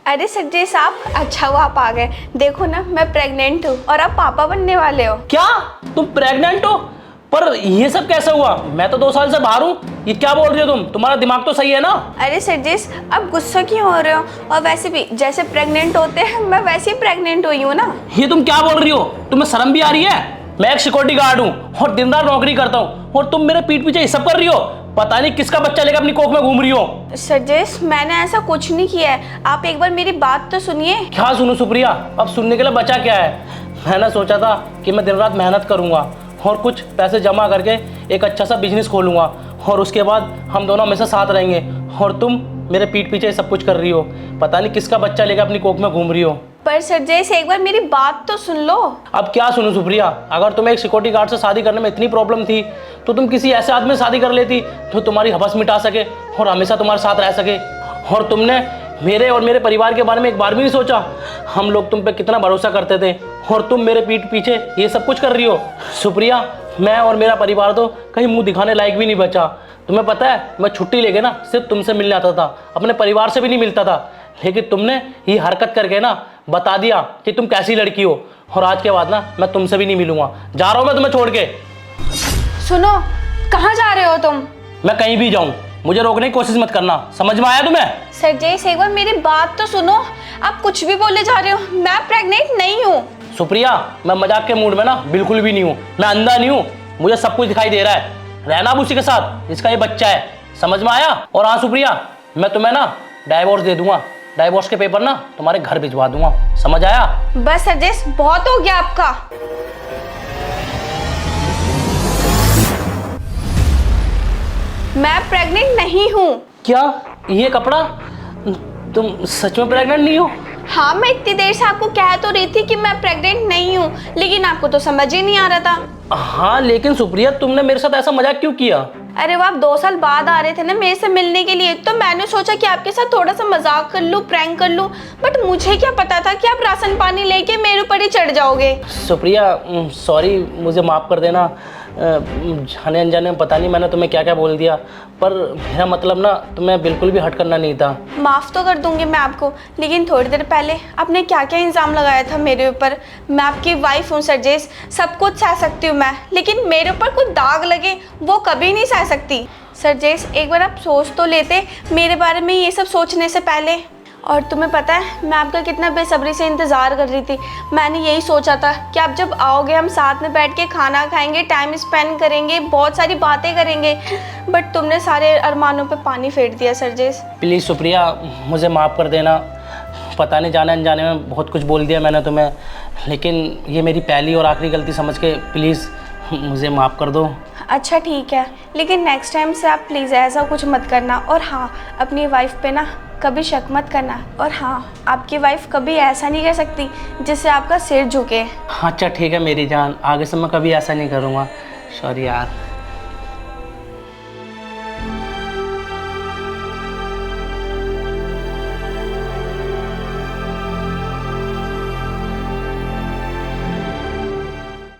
अरे संजय साहब, अच्छा हुआ आप आ गए। देखो ना, मैं प्रेग्नेंट हूँ और आप पापा बनने वाले हो। क्या तुम प्रेग्नेंट हो? पर ये सब कैसे हुआ? मैं तो 2 साल से बाहर हूँ। ये क्या बोल रही हो तुम? तुम्हारा दिमाग तो सही है ना? अरे संजय, अब गुस्सा क्यों हो रहे हो? और वैसे भी जैसे प्रेग्नेंट होते हैं, मैं वैसे ही प्रेग्नेंट हुई हूँ ना। ये तुम क्या बोल रही हो? तुम्हें शर्म भी आ रही है? मैं एक सिक्योरिटी गार्ड हूँ और दिन रात नौकरी करता हूँ, और तुम मेरे पीठ पीछे ये सब कर रही हो। पता नहीं किसका बच्चा लेकर अपनी कोख में घूम रही हो। संजय, मैंने ऐसा कुछ नहीं किया है। आप एक बार मेरी बात तो सुनिए। क्या सुनूं सुप्रिया? अब सुनने के लिए बचा क्या है? मैंने सोचा था कि मैं दिन रात मेहनत करूंगा और कुछ पैसे जमा करके एक अच्छा सा बिजनेस खोलूंगा, और उसके बाद हम दोनों हमेशा साथ रहेंगे, और तुम मेरे पीठ पीछे सब कुछ कर रही हो। पता नहीं किसका बच्चा लेकर अपनी कोख में घूम रही हो। पर संजय, एक बार मेरी बात तो सुन लो। अब क्या सुनूं सुप्रिया? अगर तुम्हें एक सिक्योरिटी गार्ड से शादी करने में इतनी प्रॉब्लम थी तो तुम किसी ऐसे आदमी से शादी कर लेती जो तुम्हारी हवस मिटा सके और हमेशा तुम्हारे साथ रह सके। और तुमने मेरे और मेरे परिवार के बारे में एक बार भी नहीं सोचा? हम लोग तुम पे कितना भरोसा करते थे, और तुम मेरे पीठ पीछे ये सब कुछ कर रही हो। सुप्रिया, मैं और मेरा परिवार तो कहीं मुंह दिखाने लायक भी नहीं बचा। तुम्हें पता है, मैं छुट्टी लेके ना सिर्फ तुमसे मिलने आता था, अपने परिवार से भी नहीं मिलता था। लेकिन तुमने ये हरकत करके ना बता दिया कि तुम कैसी लड़की हो, और आज के बाद ना मैं तुमसे भी नहीं मिलूंगा। जा रहा हूं मैं तुम्हें छोड़ के। सुनो, कहाँ जा रहे हो तुम? मैं कहीं भी जाऊं, मुझे रोकने की कोशिश मत करना। समझ में आया तुम्हें? संजय, एक बार मेरी बात तो सुनो। आप कुछ भी बोले जा रहे हो। मैं प्रेग्नेंट नहीं हूँ। सुप्रिया, मैं मजाक के मूड में ना बिल्कुल भी नहीं हूँ। मैं अंधा नहीं हूँ, मुझे सब कुछ दिखाई दे रहा है। रहना अब उसी के साथ जिसका ये बच्चा है। समझ में आया? और हाँ सुप्रिया, मैं तुम्हें ना डाइवोर्स दे दूंगा। डाइवोर्स के पेपर ना तुम्हारे घर भिजवा दूंगा। समझ आया? बस संजय, बहुत हो गया आपका। मैं प्रेग्नेंट नहीं हूँ। क्या ये कपड़ा? तुम सच में प्रेग्नेंट नहीं हो? हाँ, मैं इतनी देर से आपको कह तो रही थी कि मैं प्रेग्नेंट नहीं हूँ, लेकिन आपको तो समझ ही नहीं आ रहा था। हाँ, लेकिन सुप्रिया, तुमने मेरे साथ ऐसा मजाक क्यों किया? अरे वो आप 2 साल बाद आ रहे थे ना मेरे से मिलने के लिए, तो मैंने सोचा कि आपके साथ थोड़ा सा मजाक कर लूँ, प्रैंक कर लूँ। बट मुझे क्या पता था कि आप राशन पानी लेके मेरे ऊपर ही चढ़ जाओगे। सुप्रिया, सॉरी, मुझे माफ़ कर देना। जाने अनजाने में पता नहीं मैंने तुम्हें क्या क्या बोल दिया, पर मेरा मतलब ना तुम्हें बिल्कुल भी हर्ट करना नहीं था। माफ़ तो कर दूंगी मैं आपको, लेकिन थोड़ी देर पहले आपने क्या क्या इल्ज़ाम लगाया था मेरे ऊपर। मैं आपकी वाइफ हूँ सरजेश, सब कुछ सह सकती हूँ मैं, लेकिन मेरे ऊपर कुछ दाग लगे वो कभी नहीं सह सकती। सरजेश, एक बार आप सोच तो लेते मेरे बारे में ये सब सोचने से पहले। और तुम्हें पता है मैं आपका कितना बेसब्री से इंतज़ार कर रही थी। मैंने यही सोचा था कि आप जब आओगे हम साथ में बैठ के खाना खाएंगे, टाइम स्पेंड करेंगे, बहुत सारी बातें करेंगे। बट तुमने सारे अरमानों पे पानी फेर दिया सरजेश। प्लीज़ सुप्रिया, मुझे माफ़ कर देना। पता नहीं जाने अनजाने में बहुत कुछ बोल दिया मैंने तुम्हें, लेकिन ये मेरी पहली और आखिरी गलती समझ के प्लीज़ मुझे माफ़ कर दो। अच्छा ठीक है, लेकिन नेक्स्ट टाइम से आप प्लीज़ ऐसा कुछ मत करना। और हाँ, अपनी वाइफ पे ना कभी शक मत करना। और हाँ, आपकी वाइफ कभी ऐसा नहीं कर सकती जिससे आपका सिर झुके। अच्छा ठीक है मेरी जान, आगे से मैं कभी ऐसा नहीं करूँगा। सॉरी यार।